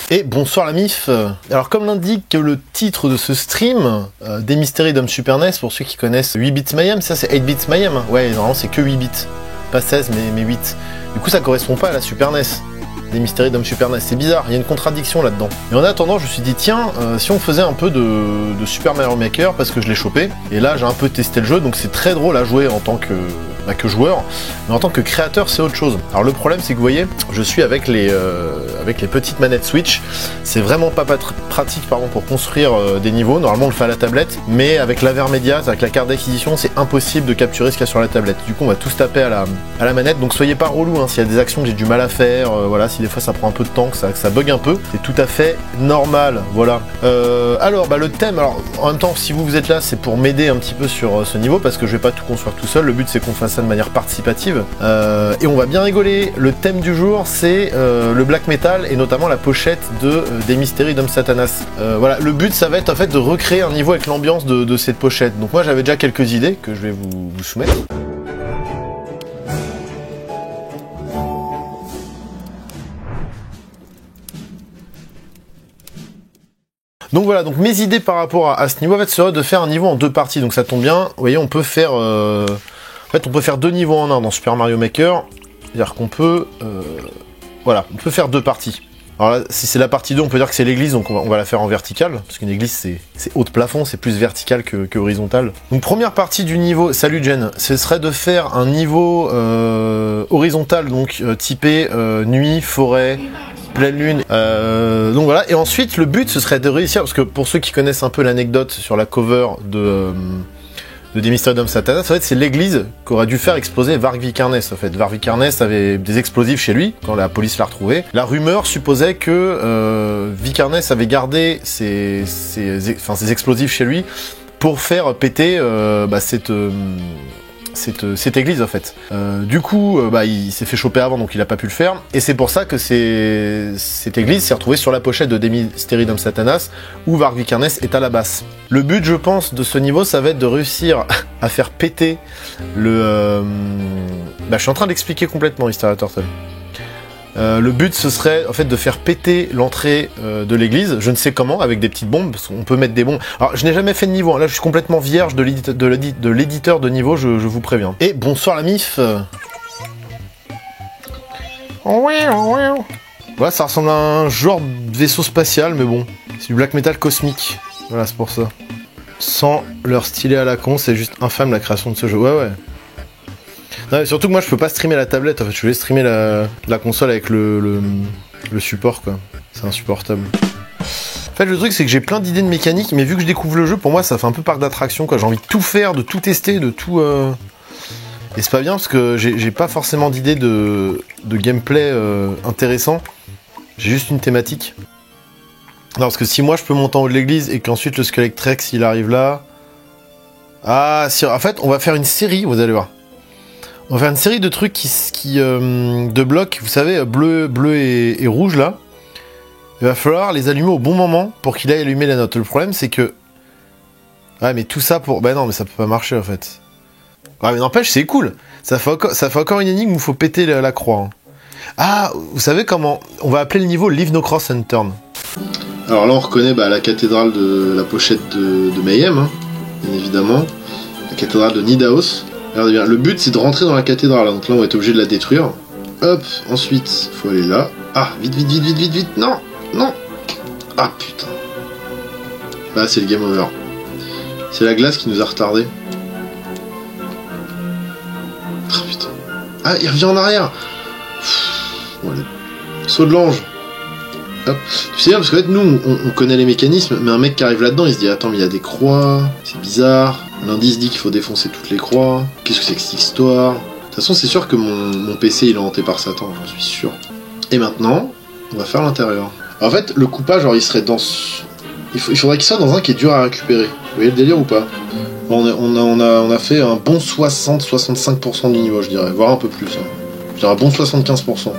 Et bonsoir la MIF. Alors comme l'indique le titre de ce stream, des mystérieux d'Homme Super NES, pour ceux qui connaissent 8 bits Mayhem, ça c'est 8 bits Mayhem. Ouais, normalement c'est que 8 bits, pas 16 mais 8. Du coup ça correspond pas à la Super NES. Des mystérieux d'Homme Super NES, c'est bizarre, il y a une contradiction là-dedans. Et en attendant, je me suis dit, tiens, si on faisait un peu de Super Mario Maker, parce que je l'ai chopé, et là j'ai un peu testé le jeu, donc c'est très drôle à jouer en tant que joueur, mais en tant que créateur, c'est autre chose. Alors le problème, c'est que vous voyez, je suis avec les petites manettes Switch, c'est vraiment pas pratique pour construire des niveaux, normalement on le fait à la tablette, mais avec l'Avermedia, avec la carte d'acquisition, c'est impossible de capturer ce qu'il y a sur la tablette. Du coup, on va tous taper à la manette, donc soyez pas relou, hein, s'il y a des actions que j'ai du mal à faire, voilà, si des fois ça prend un peu de temps, que ça bug un peu, c'est tout à fait normal, voilà. Alors, le thème, alors en même temps, si vous êtes là, c'est pour m'aider un petit peu sur ce niveau, parce que je vais pas tout construire tout seul, le but c'est qu'on fasse ça de manière participative, et on va bien rigoler. Le thème du jour, c'est le black metal, et notamment la pochette des mystérieux d'Homme Satanas. Voilà, le but, ça va être en fait de recréer un niveau avec l'ambiance de cette pochette. Donc moi, j'avais déjà quelques idées que je vais vous soumettre. Donc voilà, donc mes idées par rapport à ce niveau en fait serait de faire un niveau en deux parties, donc ça tombe bien. Vous voyez, on peut faire en fait on peut faire deux niveaux en un dans Super Mario Maker, c'est-à-dire qu'on peut voilà, on peut faire deux parties. Alors là, si c'est la partie 2, on peut dire que c'est l'église, donc on va la faire en vertical, parce qu'une église c'est haut de plafond, c'est plus vertical que horizontal. Donc première partie du niveau, salut Jen, ce serait de faire un niveau horizontal, donc typé nuit, forêt, pleine lune, donc voilà, et ensuite le but ce serait de réussir, parce que pour ceux qui connaissent un peu l'anecdote sur la cover de des mystérieux d'Homme Satanas, en fait c'est l'église qu'aurait dû faire exploser Varg Vikernes. En fait, Varg Vikernes avait des explosifs chez lui quand la police l'a retrouvé. La rumeur supposait que Vikernes avait gardé ses explosifs chez lui pour faire péter cette église en fait. Du coup, il s'est fait choper avant, donc il a pas pu le faire. Et c'est pour ça que cette église s'est retrouvée sur la pochette de des mystérieux d'Homme Satanas, où Varg Vikernes est à la basse. Le but, je pense, de ce niveau, ça va être de réussir à faire péter le... je suis en train d'expliquer complètement Hysteria Turtle. Le but, ce serait en fait de faire péter l'entrée de l'église, je ne sais comment, avec des petites bombes, parce qu'on peut mettre des bombes. Alors, je n'ai jamais fait de niveau, hein. Là je suis complètement vierge de l'éditeur de niveau, je vous préviens. Et bonsoir la MIF. Voilà, ça ressemble à un genre de vaisseau spatial, mais bon, c'est du black metal cosmique. Voilà, c'est pour ça. Sans leur stylet à la con, c'est juste infâme la création de ce jeu. Ouais. Non, surtout que moi je peux pas streamer la tablette, en fait je voulais streamer la console avec le support quoi, c'est insupportable. En fait le truc c'est que j'ai plein d'idées de mécanique, mais vu que je découvre le jeu, pour moi ça fait un peu parc d'attraction quoi, j'ai envie de tout faire, de tout tester, de tout... Et c'est pas bien parce que j'ai pas forcément d'idées de gameplay intéressant, j'ai juste une thématique. Non parce que si moi je peux monter en haut de l'église et qu'ensuite le Skelectrex il arrive là... Ah si, en fait on va faire une série, vous allez voir. On va faire une série de trucs de blocs, vous savez, bleu et rouge là. Il va falloir les allumer au bon moment pour qu'il aille allumer la note. Le problème c'est que... Ouais mais tout ça pour... Bah non mais ça peut pas marcher en fait. Ouais mais n'empêche c'est cool. Ça fait encore une énigme où il faut péter la croix. Hein. Ah, vous savez comment... On va appeler le niveau Leave No Cross Unturned. Alors là on reconnaît la cathédrale de la pochette de Mayhem, hein, bien évidemment. La cathédrale de Nidaos. Regardez bien, le but c'est de rentrer dans la cathédrale, donc là on va être obligé de la détruire. Hop, ensuite, faut aller là. Ah, vite, non. Ah putain. Là c'est le game over. C'est la glace qui nous a retardé. Ah putain. Ah, il revient en arrière. Bon, allez. Saut de l'ange. Hop. Tu sais bien, parce qu'en fait nous on connaît les mécanismes, mais un mec qui arrive là-dedans il se dit attends mais il y a des croix, c'est bizarre. L'indice dit qu'il faut défoncer toutes les croix. Qu'est-ce que c'est que cette histoire? De toute façon c'est sûr que mon PC il est hanté par Satan, j'en suis sûr. Et maintenant, on va faire l'intérieur. En fait le coupage genre il serait dans... Il faudrait qu'il soit dans un qui est dur à récupérer. Vous voyez le délire ou pas? Bon, on a fait un bon 60-65% du niveau je dirais, voire un peu plus. Hein. Je dirais un bon 75%.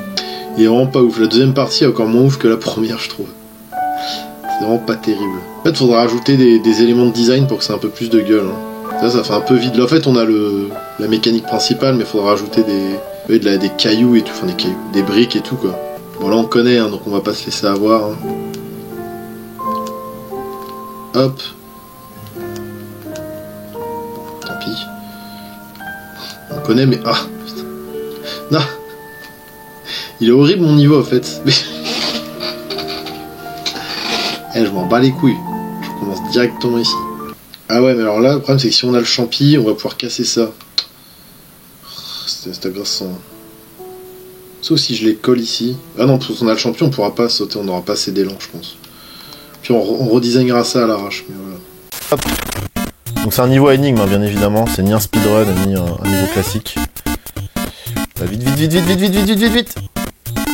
Il est vraiment pas ouf. La deuxième partie est encore moins ouf que la première je trouve. C'est vraiment pas terrible. En fait, faudra ajouter des éléments de design pour que ça ait un peu plus de gueule. Hein. Ça fait un peu vide. Là, en fait, on a la mécanique principale, mais faudra ajouter des cailloux et tout. Enfin, des briques et tout, quoi. Bon là on connaît, hein, donc on va pas se laisser avoir. Hein. Hop. Tant pis. On connaît mais... Ah putain. Non. Il est horrible mon niveau en fait. Mais... je m'en bats les couilles. Je commence directement ici. Ah ouais mais alors là le problème c'est que si on a le champi, on va pouvoir casser ça. C'est agressant. Sauf si je les colle ici. Ah non, parce qu'on a le champion, on pourra pas sauter, on n'aura pas assez d'élan, je pense. Puis on redesignera ça à l'arrache, mais voilà. Hop. Donc c'est un niveau énigme, hein, bien évidemment. C'est ni un speedrun, ni un niveau classique. Bah, vite.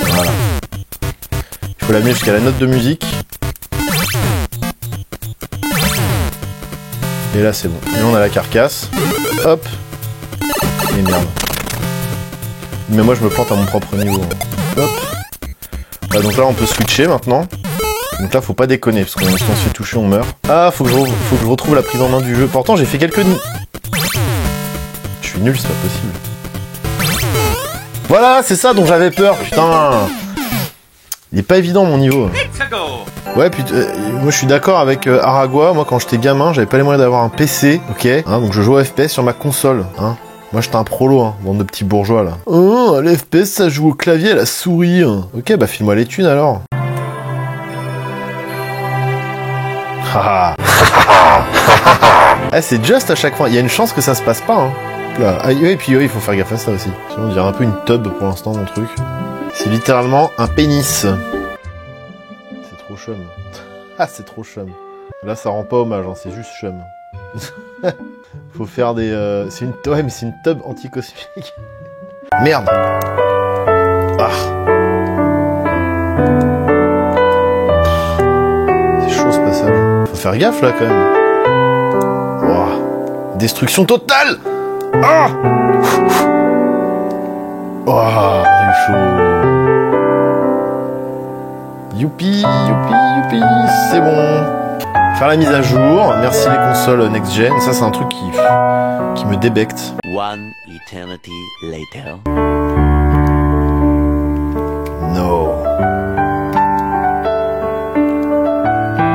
Voilà. Il faut l'amener jusqu'à la note de musique. Et là, c'est bon. Et là, on a la carcasse. Hop. Et merde. Mais moi je me plante à mon propre niveau. Hop. Ah, donc là on peut switcher maintenant. Donc là faut pas déconner parce que si on se fait toucher on meurt. Ah faut que je retrouve la prise en main du jeu. Pourtant j'ai fait quelques... Je suis nul, c'est pas possible. Voilà c'est ça dont j'avais peur, putain. Il est pas évident mon niveau. Ouais putain, moi je suis d'accord avec Aragua. Moi quand j'étais gamin j'avais pas les moyens d'avoir un PC. Ok hein, donc je joue au FPS sur ma console hein. Moi j'étais un prolo, hein, bande de petits bourgeois là. Oh, les FPS ça joue au clavier à la souris. Hein. Ok, bah file-moi les thunes alors. Ah, c'est juste à chaque fois. Il y a une chance que ça se passe pas. Hein. Là. Ah, et puis il faut faire gaffe à ça aussi. Sinon on dirait un peu une tub pour l'instant mon truc. C'est littéralement un pénis. C'est trop chum. Ah c'est trop chum. Là ça rend pas hommage, hein, c'est juste chum. Faut faire des... C'est une... Ouais, mais c'est une tub anti-cosmique. Merde. Ah. C'est chaud ce passage. Faut faire gaffe là quand même. Oh. Destruction totale. Ah. Oh, c'est chaud. Youpi, c'est bon. Faire la mise à jour, merci les consoles next-gen, ça c'est un truc qui me débecte. One eternity later. No.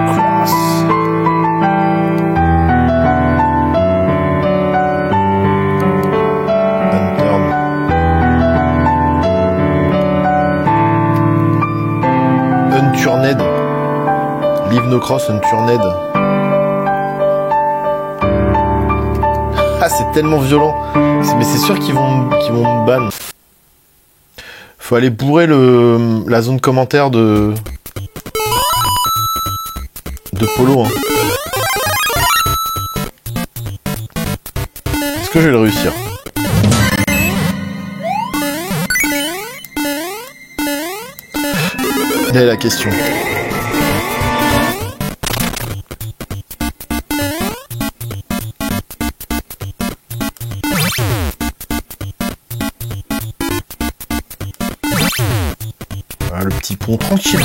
Cross. Unturn. Unturned. Leave no cross unturned. Ah, c'est tellement violent. Mais c'est sûr qu'ils vont me ban. Faut aller bourrer la zone commentaire de Polo. Hein. Est-ce que je vais le réussir? Là est la question. Voilà, le petit pont, tranquille.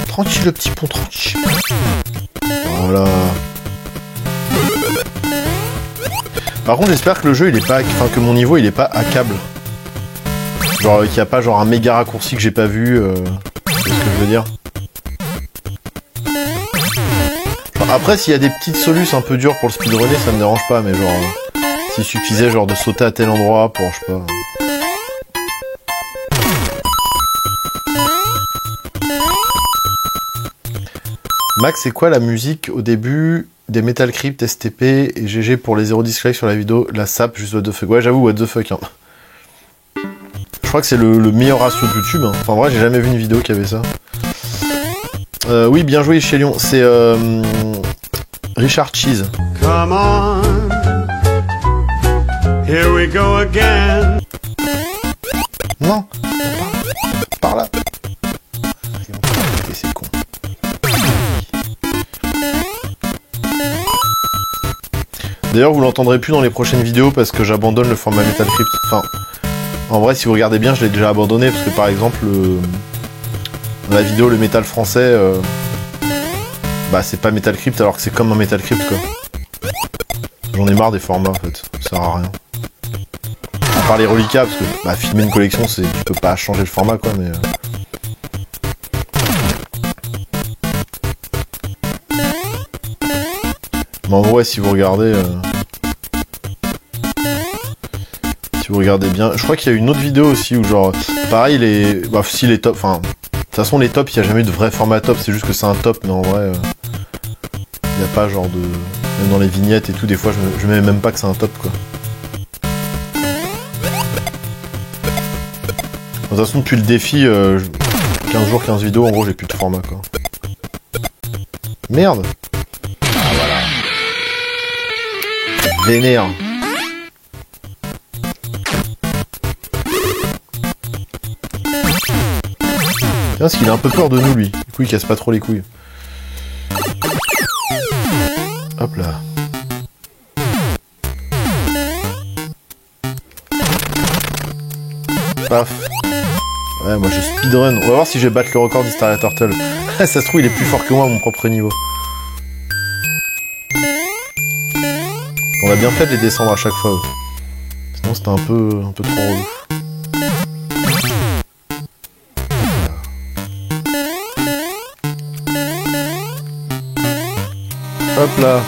Tranquille, le petit pont, tranquille. Voilà. Par contre, j'espère que le jeu, il est pas... Enfin, que mon niveau, il est pas à câble. Genre, qu'il n'y a pas genre un méga raccourci que j'ai pas vu. C'est ce que je veux dire. Genre, après, s'il y a des petites solutions un peu dures pour le speedrunner, ça me dérange pas, mais genre... s'il suffisait genre de sauter à tel endroit pour, je sais pas... Max, c'est quoi la musique au début des Metal Crypt, STP et GG pour les 0 dislikes sur la vidéo? La sap, juste what the fuck. Ouais, j'avoue, what the fuck. Hein. Je crois que c'est le meilleur ratio de YouTube. Hein. Enfin, en vrai, j'ai jamais vu une vidéo qui avait ça. Oui, bien joué chez Lyon. C'est Richard Cheese. Come on, here we go again. Non, par là. C'est con. D'ailleurs, vous l'entendrez plus dans les prochaines vidéos parce que j'abandonne le format Metal Crypt. Enfin, en vrai, si vous regardez bien, je l'ai déjà abandonné parce que par exemple, dans la vidéo, le métal français, bah c'est pas Metal Crypt alors que c'est comme un Metal Crypt quoi. J'en ai marre des formats en fait, ça sert à rien. À part les reliquats, parce que bah, filmer une collection, tu peux pas changer le format quoi, mais... Mais en gros, ouais, si vous regardez... Si vous regardez bien... Je crois qu'il y a une autre vidéo aussi où genre... Pareil, les... Bah, si les tops... Enfin... De toute façon, les tops, il n'y a jamais eu de vrai format top. C'est juste que c'est un top, mais en vrai... Il n'y a pas genre de... Même dans les vignettes et tout, des fois, je mets même pas que c'est un top, quoi. De toute façon, depuis le défi... 15 jours, 15 vidéos, en gros, j'ai plus de format, quoi. Merde! Ah, voilà. Vénère. Tiens, parce qu'il a un peu peur de nous, lui. Du coup, il casse pas trop les couilles. Hop là. Paf. Ouais, moi je speedrun. On va voir si je vais battre le record d'Hysteria Turtle. Ça se trouve, il est plus fort que moi à mon propre niveau. On a bien fait de les descendre à chaque fois. Sinon, c'était un peu trop relou. Hop là.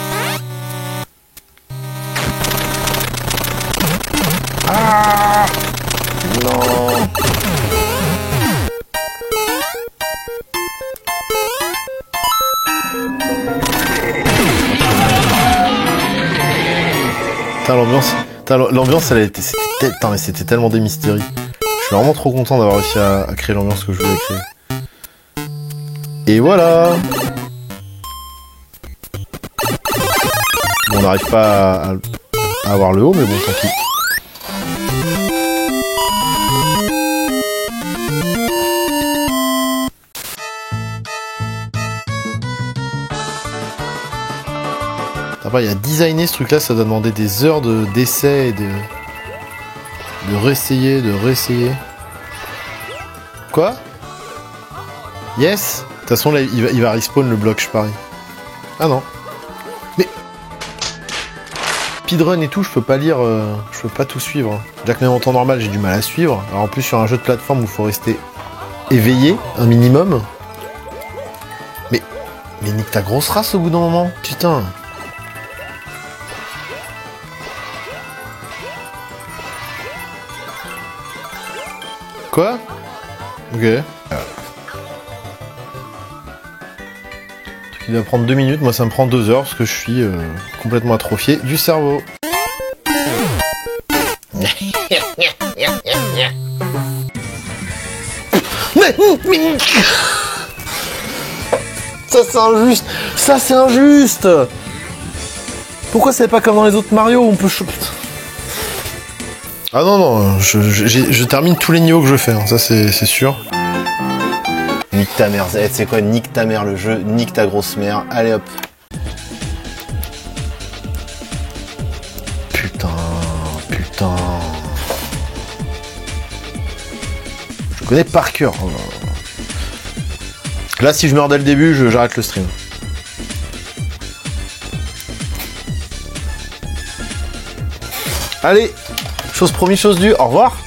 Ah non. L'ambiance, elle a été... C'était tellement des mystéries. Je suis vraiment trop content d'avoir réussi à créer l'ambiance que je voulais créer. Et voilà. On n'arrive pas à avoir le haut, mais bon, tant pis. Après, il y a designer ce truc-là, ça doit demander des heures d'essai et de réessayer, de réessayer. Quoi? Yes? De toute façon, là, il va respawn le bloc, je parie. Ah non. Mais... Speedrun et tout, je peux pas lire, je peux pas tout suivre. Déjà que même en temps normal, j'ai du mal à suivre. Alors en plus, sur un jeu de plateforme où il faut rester éveillé, un minimum. Mais nique ta grosse race au bout d'un moment. Putain. Quoi? Ok. Il va prendre 2 minutes, moi ça me prend 2 heures parce que je suis complètement atrophié du cerveau. Mais... Ça c'est injuste. Ça c'est injuste. Pourquoi c'est pas comme dans les autres Mario où on peut choper... Ah non, non, je termine tous les niveaux que je fais, hein, ça c'est sûr. Nique ta mère, tu sais quoi, nique ta mère le jeu, nique ta grosse mère, allez hop. Putain. Je connais par cœur. Là, si je meurs dès le début, j'arrête le stream. Allez, chose promise, chose due, au revoir.